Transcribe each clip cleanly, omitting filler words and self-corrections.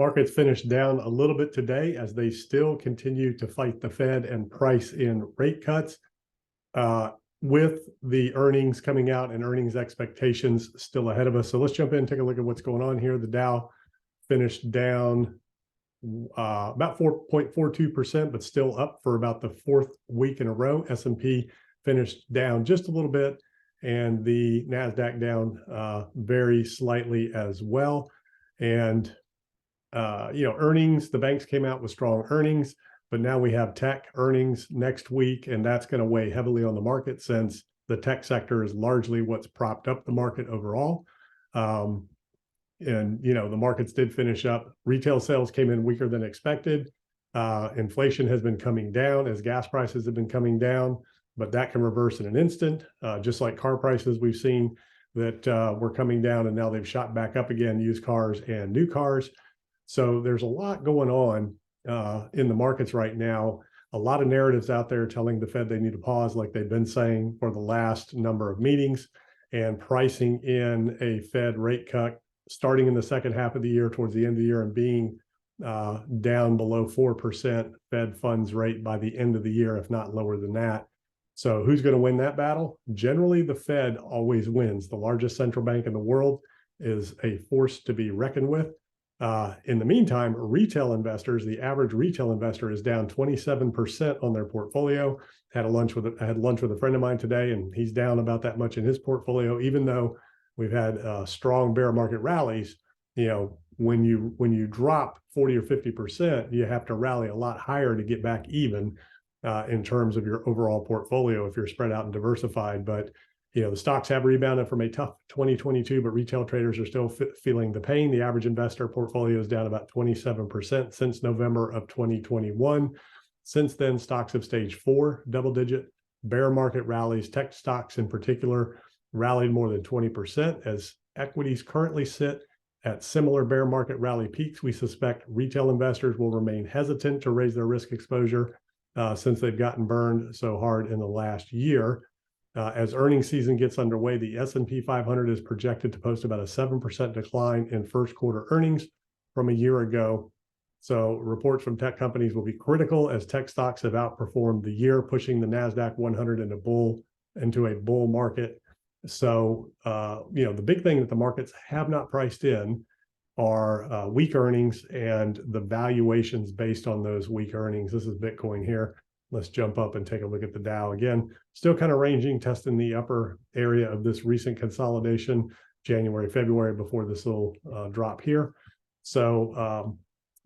Markets finished down a little bit today as they still continue to fight the Fed and price in rate cuts. With the earnings coming out and earnings expectations still ahead of us. So let's jump in and take a look at what's going on here. The Dow finished down about 4.42%, but still up for about the fourth week in a row. S&P finished down just a little bit, and the NASDAQ down very slightly as well. And earnings, the banks came out with strong earnings, but now we have tech earnings next week, and that's going to weigh heavily on the market since the tech sector is largely what's propped up the market overall. The markets did finish up. Retail sales came in weaker than expected. Inflation has been coming down as gas prices have been coming down, but that can reverse in an instant. Just like car prices, we've seen that were coming down, and now they've shot back up again, used cars and new cars. So there's a lot going on in the markets right now. A lot of narratives out there telling the Fed they need to pause, like they've been saying for the last number of meetings, and pricing in a Fed rate cut starting in the second half of the year towards the end of the year and being down below 4% Fed funds rate by the end of the year, if not lower than that. So who's going to win that battle? Generally, the Fed always wins. The largest central bank in the world is a force to be reckoned with. In the meantime, retail investors, the average retail investor is down 27% on their portfolio. I had lunch with a friend of mine today, and he's down about that much in his portfolio, even though we've had strong bear market rallies. When you drop 40 or 50%, you have to rally a lot higher to get back even in terms of your overall portfolio if you're spread out and diversified. But the stocks have rebounded from a tough 2022, but retail traders are still feeling the pain. The average investor portfolio is down about 27% since November of 2021. Since then, stocks have staged 4 double-digit bear market rallies. Tech stocks in particular rallied more than 20%. As equities currently sit at similar bear market rally peaks, we suspect retail investors will remain hesitant to raise their risk exposure since they've gotten burned so hard in the last year. As earnings season gets underway, the S&P 500 is projected to post about a 7% decline in first quarter earnings from a year ago. So reports from tech companies will be critical as tech stocks have outperformed the year, pushing the NASDAQ 100 into a bull market. So, the big thing that the markets have not priced in are weak earnings and the valuations based on those weak earnings. This is Bitcoin here. Let's jump up and take a look at the Dow again. Still kind of ranging, testing the upper area of this recent consolidation, January, February, before this little drop here. So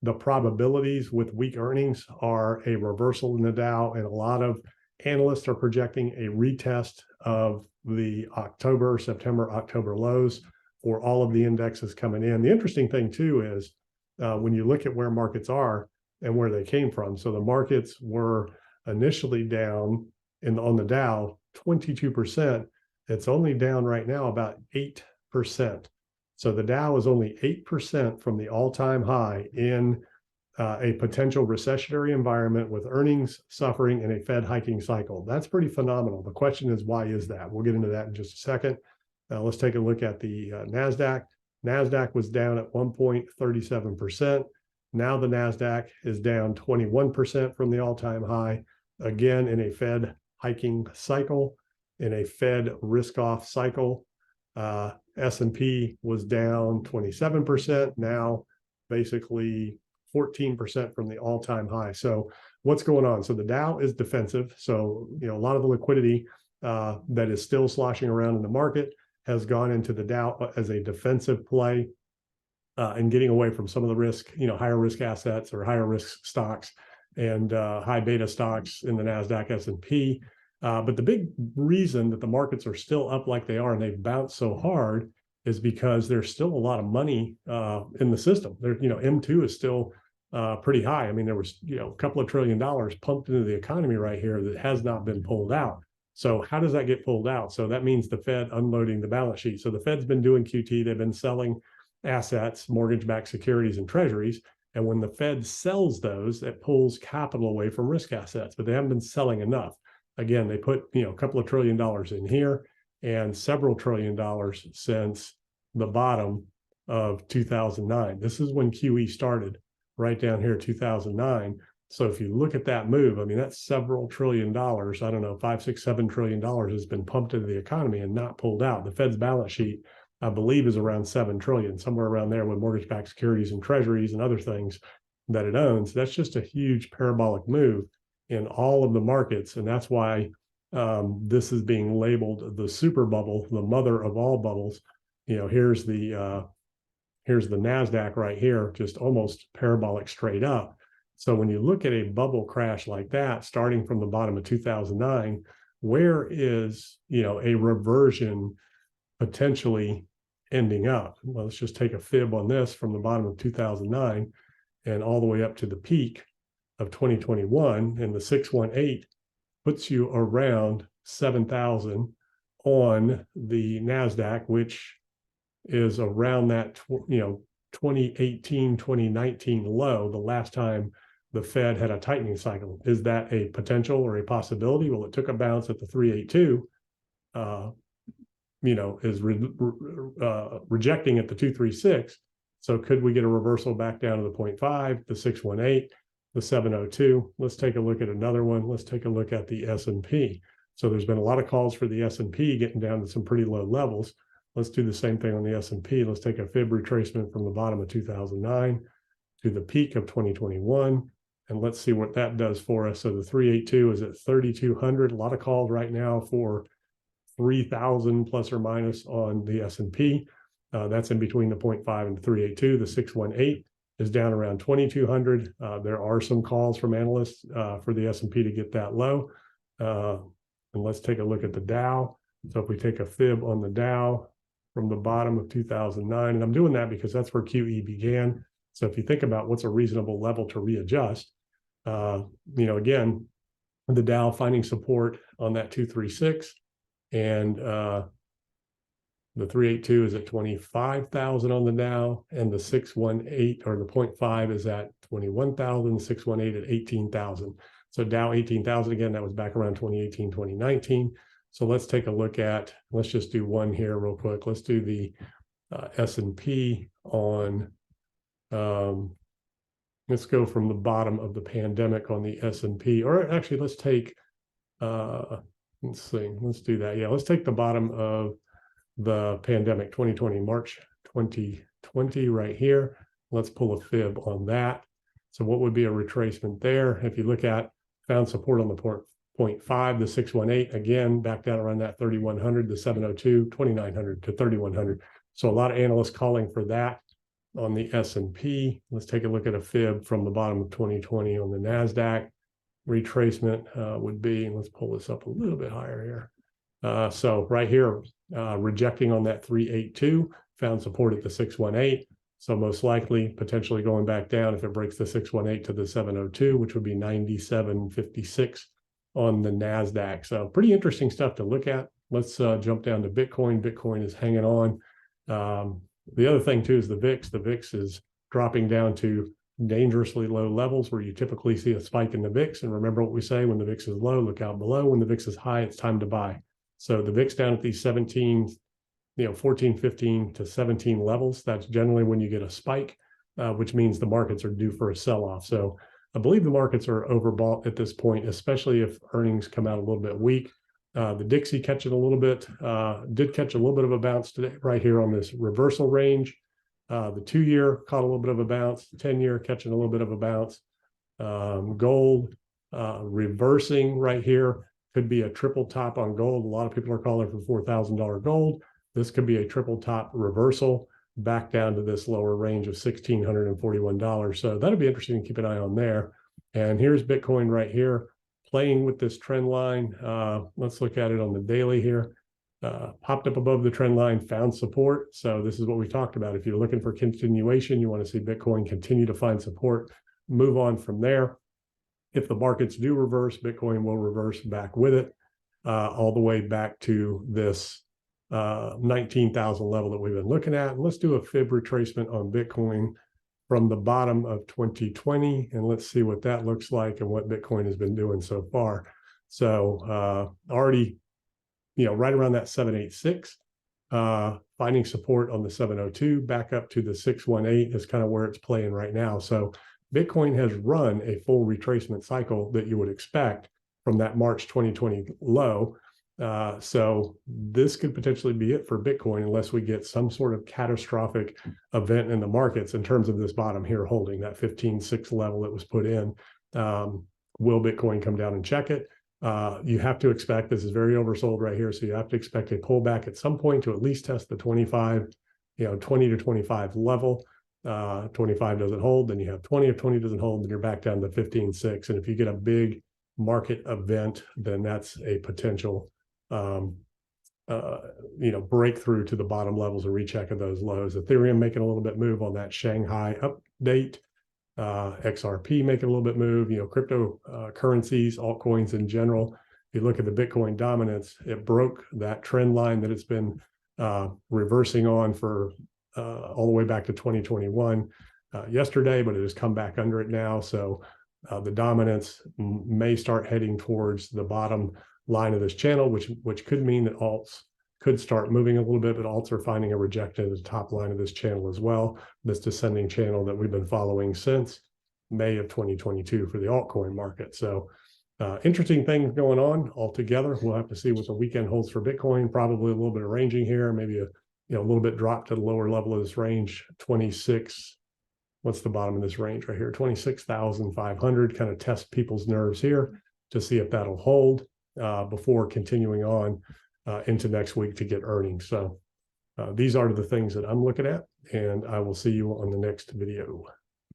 the probabilities with weak earnings are a reversal in the Dow, and a lot of analysts are projecting a retest of the September, October lows for all of the indexes coming in. The interesting thing too is when you look at where markets are and where they came from. So the markets were initially down on the Dow 22%. It's only down right now about 8%. So the Dow is only 8% from the all-time high in a potential recessionary environment with earnings suffering and a Fed hiking cycle. That's pretty phenomenal. The question is, why is that? We'll get into that in just a second. Let's take a look at the NASDAQ. NASDAQ was down at 1.37%. Now the NASDAQ is down 21% from the all-time high, again in a Fed hiking cycle, in a Fed risk-off cycle. S&P was down 27%, now basically 14% from the all-time high. So what's going on? So the Dow is defensive. So, a lot of the liquidity that is still sloshing around in the market has gone into the Dow as a defensive play and getting away from some of the risk, higher risk assets or higher risk stocks and high beta stocks in the NASDAQ, S&P. But the big reason that the markets are still up like they are and they've bounced so hard is because there's still a lot of money in the system. There, M2 is still pretty high. I mean, there was, a couple of $1 trillion pumped into the economy right here that has not been pulled out. So how does that get pulled out? So that means the Fed unloading the balance sheet. So the Fed's been doing QT. They've been selling assets, mortgage-backed securities and treasuries. And when the Fed sells those, it pulls capital away from risk assets, but they haven't been selling enough. Again, they put, a couple of $1 trillion in here and several $1 trillion since the bottom of 2009. This is when QE started, right down here, 2009. So if you look at that move, I mean, that's several $1 trillion. I don't know, 5, 6, $7 trillion has been pumped into the economy and not pulled out. The Fed's balance sheet, I believe, is around 7 trillion, somewhere around there, with mortgage-backed securities and treasuries and other things that it owns. That's just a huge parabolic move in all of the markets. And that's why this is being labeled the super bubble, the mother of all bubbles. You know, here's the NASDAQ right here, just almost parabolic straight up. So when you look at a bubble crash like that, starting from the bottom of 2009, where is, you know, a reversion potentially ending up? Well, let's just take a fib on this from the bottom of 2009 and all the way up to the peak of 2021, and the 618 puts you around 7,000 on the NASDAQ, which is around that, 2018, 2019 low, the last time the Fed had a tightening cycle. Is that a potential or a possibility? Well, it took a bounce at the 382, is rejecting at the 236. So could we get a reversal back down to the 0.5, the 618, the 702? Let's take a look at another one. Let's take a look at the S&P. So there's been a lot of calls for the S&P getting down to some pretty low levels. Let's do the same thing on the S&P. Let's take a fib retracement from the bottom of 2009 to the peak of 2021. And let's see what that does for us. So the 382 is at 3,200. A lot of calls right now for 3,000 plus or minus on the S&P. That's in between the 0.5 and the 382. The 618 is down around 2,200. There are some calls from analysts for the S&P to get that low. And let's take a look at the Dow. So if we take a fib on the Dow from the bottom of 2009, and I'm doing that because that's where QE began. So if you think about what's a reasonable level to readjust, again, the Dow finding support on that 236, and the 382 is at 25,000 on the Dow, and the 618 or the 0.5 is at 21,000, 618 at 18,000. So Dow 18,000 again, that was back around 2018, 2019. So let's take a look at, let's just do one here real quick. Let's do the S&P on, let's go from the bottom of the pandemic on the S&P, or actually let's take, let's see, let's do that. Yeah, let's take the bottom of the pandemic, 2020, March 2020 right here. Let's pull a fib on that. So what would be a retracement there? If you look at, found support on the 0.5, the 618, again, back down around that 3,100, the 702, 2,900 to 3,100. So a lot of analysts calling for that on the S&P. Let's take a look at a fib from the bottom of 2020 on the NASDAQ. Retracement would be, let's pull this up a little bit higher here. So right here, rejecting on that 382, found support at the 618. So most likely potentially going back down if it breaks the 618 to the 702, which would be 97.56 on the NASDAQ. So pretty interesting stuff to look at. Let's jump down to Bitcoin. Bitcoin is hanging on. The other thing too is the VIX. The VIX is dropping down to dangerously low levels where you typically see a spike in the VIX. And remember what we say, when the VIX is low, look out below. When the VIX is high, it's time to buy. So the VIX down at these 17, 14, 15 to 17 levels, that's generally when you get a spike, which means the markets are due for a sell-off. So I believe the markets are overbought at this point, especially if earnings come out a little bit weak. The Dixie catching a little bit, did catch a little bit of a bounce today, right here on this reversal range. The 2-year caught a little bit of a bounce, 10-year catching a little bit of a bounce. Gold reversing right here, could be a triple top on gold. A lot of people are calling for $4,000 gold. This could be a triple top reversal back down to this lower range of $1,641. So that'll be interesting to keep an eye on there. And here's Bitcoin right here, playing with this trend line. Let's look at it on the daily here. Popped up above the trend line, found support. So this is what we talked about. If you're looking for continuation, you want to see Bitcoin continue to find support, move on from there. If the markets do reverse, Bitcoin will reverse back with it, all the way back to this 19,000 level that we've been looking at. And let's do a fib retracement on Bitcoin from the bottom of 2020, and let's see what that looks like and what Bitcoin has been doing so far. So already, right around that 786, finding support on the 702 back up to the 618 is kind of where it's playing right now. So Bitcoin has run a full retracement cycle that you would expect from that March 2020 low. So this could potentially be it for Bitcoin unless we get some sort of catastrophic event in the markets in terms of this bottom here holding that 15.6 level that was put in. Will Bitcoin come down and check it? You have to expect, this is very oversold right here, so you have to expect a pullback at some point to at least test the 25, 20 to 25 level. 25 doesn't hold, then you have 20. If 20 doesn't hold, then you're back down to 15.6. And if you get a big market event, then that's a potential breakthrough to the bottom levels and recheck of those lows. Ethereum making a little bit move on that Shanghai update. XRP making a little bit move. Crypto currencies, altcoins in general. If you look at the Bitcoin dominance, it broke that trend line that it's been reversing on for all the way back to 2021 yesterday, but it has come back under it now. So the dominance may start heading towards the bottom line of this channel, which could mean that alts could start moving a little bit, but alts are finding a rejection at the top line of this channel as well, this descending channel that we've been following since May of 2022 for the altcoin market. So interesting things going on altogether. We'll have to see what the weekend holds for Bitcoin. Probably a little bit of ranging here, maybe a little bit drop to the lower level of this range, 26. What's the bottom of this range right here? 26,500. Kind of test people's nerves here to see if that'll hold before continuing on into next week to get earnings. So these are the things that I'm looking at, and I will see you on the next video.